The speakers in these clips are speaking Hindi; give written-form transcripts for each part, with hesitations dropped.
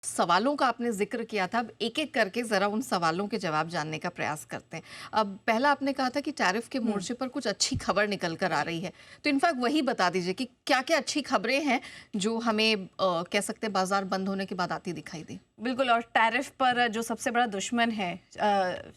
सवालों का आपने ज़िक्र किया था, अब एक-एक करके ज़रा उन सवालों के जवाब जानने का प्रयास करते हैं। अब पहला आपने कहा था कि टैरिफ के हुँ। मोर्चे पर कुछ अच्छी खबर निकल कर आ रही है। तो इनफैक्ट वही बता दीजिए कि क्या-क्या अच्छी खबरें हैं जो हमें कह सकते हैं बाज़ार बंद होने के बाद आती दिखाई दी? बिल्कुल। और टैरिफ पर जो सबसे बड़ा दुश्मन है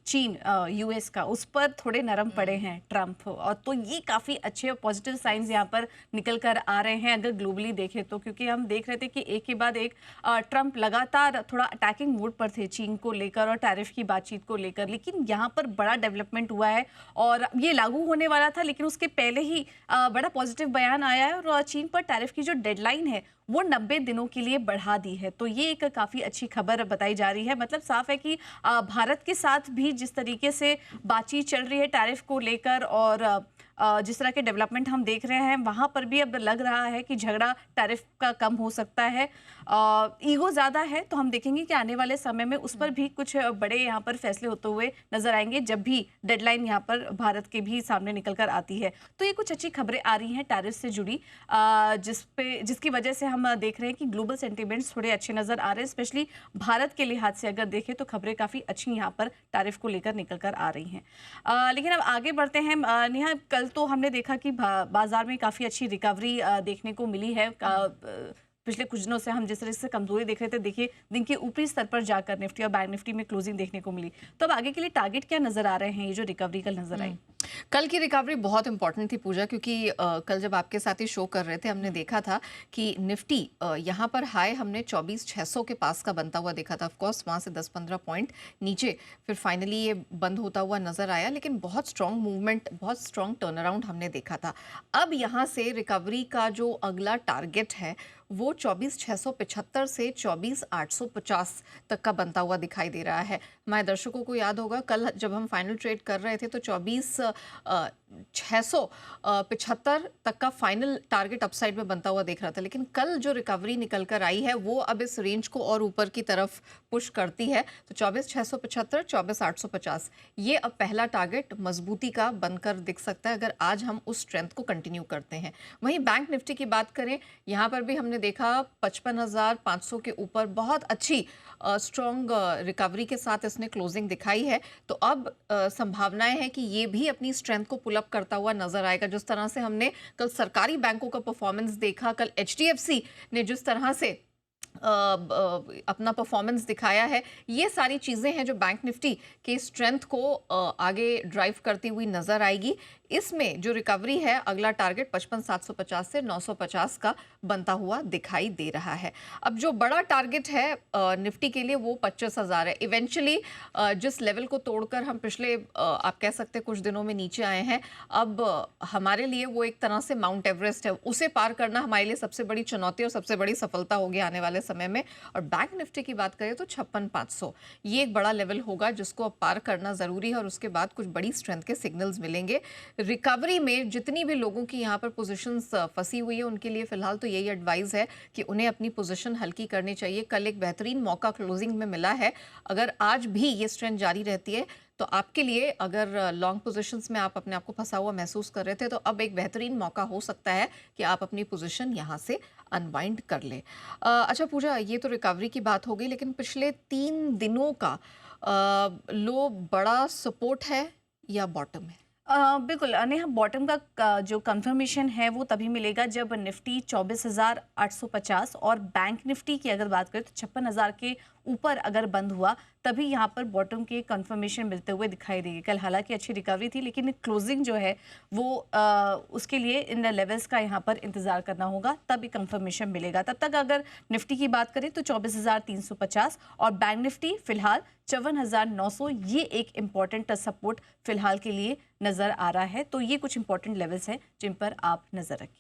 चीन, यूएस का, उस पर थोड़े नरम पड़े हैं ट्रंप। और तो ये काफ़ी अच्छे और पॉजिटिव साइंस यहाँ पर निकल कर आ रहे हैं अगर ग्लोबली देखें तो, क्योंकि हम देख रहे थे कि एक के बाद एक ट्रंप लगातार थोड़ा अटैकिंग मोड पर थे चीन को लेकर और टैरिफ की बातचीत को लेकर। लेकिन यहाँ पर बड़ा डेवलपमेंट हुआ है और ये लागू होने वाला था, लेकिन उसके पहले ही बड़ा पॉजिटिव बयान आया है और चीन पर टैरिफ की जो डेडलाइन है वो 90 दिनों के लिए बढ़ा दी है। तो ये एक काफ़ी अच्छी खबर बताई जा रही है। मतलब साफ है कि भारत के साथ भी जिस तरीके से बातचीत चल रही है टैरिफ को लेकर और जिस तरह के डेवलपमेंट हम देख रहे हैं, वहाँ पर भी अब लग रहा है कि झगड़ा टैरिफ का कम हो सकता है। ईगो ज़्यादा है, तो हम देखेंगे कि आने वाले समय में उस पर भी कुछ बड़े यहाँ पर फैसले होते हुए नजर आएंगे, जब भी डेडलाइन यहाँ पर भारत के भी सामने निकल कर आती है। तो ये कुछ अच्छी खबरें आ रही हैं टैरिफ से जुड़ी, जिसकी वजह से हम देख रहे हैं कि ग्लोबल सेंटिमेंट्स थोड़े अच्छे नजर आ रहे हैं। स्पेशली भारत के लिहाज से अगर देखें तो खबरें काफ़ी अच्छी यहाँ पर टैरिफ को लेकर निकल कर आ रही हैं। लेकिन अब आगे बढ़ते हैं। नेहा, कल तो हमने देखा कि बाजार में काफ़ी अच्छी रिकवरी देखने को मिली है। पिछले कुछ दिनों से हम जिस तरह से कमजोरी देख रहे थे, देखिए दिन के ऊपरी स्तर पर जाकर निफ्टी और बैंक निफ्टी में क्लोजिंग देखने को मिली। तो अब आगे के लिए टारगेट क्या नजर आ रहे हैं, ये जो रिकवरी कल नजर आई? कल की रिकवरी बहुत इंपॉर्टेंट थी पूजा, क्योंकि कल जब आपके साथ ही शो कर रहे थे हमने देखा था कि निफ्टी यहाँ पर हाई हमने 24,600 के पास का बनता हुआ देखा था। ऑफकोर्स वहाँ से 10-15 पॉइंट नीचे फिर फाइनली ये बंद होता हुआ नजर आया, लेकिन बहुत स्ट्रॉन्ग मूवमेंट, बहुत स्ट्रॉन्ग टर्न अराउंड हमने देखा था। अब यहाँ से रिकवरी का जो अगला टारगेट है वो 24,675 से 24,850 तक का बनता हुआ दिखाई दे रहा है। हमारे दर्शकों को याद होगा कल जब हम फाइनल ट्रेड कर रहे थे तो 24,675 तक का फाइनल टारगेट अपसाइड में बनता हुआ देख रहा था। लेकिन कल जो रिकवरी निकल कर आई है वो अब इस रेंज को और ऊपर की तरफ पुश करती है। तो 24,675, 24,850 ये अब पहला टारगेट मजबूती का बनकर दिख सकता है अगर आज हम उस स्ट्रेंथ को कंटिन्यू करते हैं। वहीं बैंक निफ्टी की बात करें, यहाँ पर भी हमने देखा 55,500 के ऊपर बहुत अच्छी स्ट्रॉन्ग रिकवरी के साथ इसने क्लोजिंग दिखाई है। तो अब संभावनाएं हैं कि ये भी अपनी स्ट्रेंथ को पुल अप करता हुआ नजर आएगा। जिस तरह से हमने कल सरकारी बैंकों का परफॉर्मेंस देखा, कल एचडीएफसी ने जिस तरह से अपना परफॉर्मेंस दिखाया है, ये सारी चीज़ें हैं जो बैंक निफ्टी के स्ट्रेंथ को आगे ड्राइव करती हुई नजर आएगी। इसमें जो रिकवरी है अगला टारगेट 55,750 से 950 का बनता हुआ दिखाई दे रहा है। अब जो बड़ा टारगेट है निफ्टी के लिए वो 25,000 है। इवेंचुअली जिस लेवल को तोड़कर हम पिछले आप कह सकते हैं कुछ दिनों में नीचे आए हैं, अब हमारे लिए वो एक तरह से माउंट एवरेस्ट है। उसे पार करना हमारे लिए सबसे बड़ी चुनौती और सबसे बड़ी सफलता होगी आने वाले समय में। और बैंक निफ्टी की बात करें तो 56,500 ये एक बड़ा लेवल होगा जिसको अब पार करना जरूरी है और उसके बाद कुछ बड़ी स्ट्रेंथ के सिग्नल्स मिलेंगे। रिकवरी में जितनी भी लोगों की यहाँ पर पोजीशंस फंसी हुई है उनके लिए फिलहाल तो यही एडवाइस है कि उन्हें अपनी पोजीशन हल्की करनी चाहिए। कल एक बेहतरीन मौका क्लोजिंग में मिला है। अगर आज भी ये स्ट्रेंथ जारी रहती है तो आपके लिए, अगर लॉन्ग पोजीशंस में आप अपने आप को फंसा हुआ महसूस कर रहे थे, तो अब एक बेहतरीन मौका हो सकता है कि आप अपनी पोजीशन यहाँ से अनवाइंड कर ले। अच्छा पूजा, ये तो रिकवरी की बात हो गई, लेकिन पिछले 3 दिनों का लो बड़ा सपोर्ट है या बॉटम है? बिल्कुल। नेहा, बॉटम का जो कंफर्मेशन है वो तभी मिलेगा जब निफ्टी 24,850 और बैंक निफ्टी की अगर बात करें तो 56,000 के ऊपर अगर बंद हुआ, तभी यहाँ पर बॉटम के कंफर्मेशन मिलते हुए दिखाई देगी। कल हालांकि अच्छी रिकवरी थी, लेकिन क्लोजिंग जो है वो उसके लिए इन लेवल्स का यहाँ पर इंतजार करना होगा, तब कंफर्मेशन मिलेगा। तब तक अगर निफ्टी की बात करें तो 24,350 और बैंक निफ्टी फिलहाल 54,900, ये एक इम्पॉर्टेंट सपोर्ट फिलहाल के लिए नजर आ रहा है। तो ये कुछ इंपॉर्टेंट लेवल्स हैं जिन पर आप नजर रखें।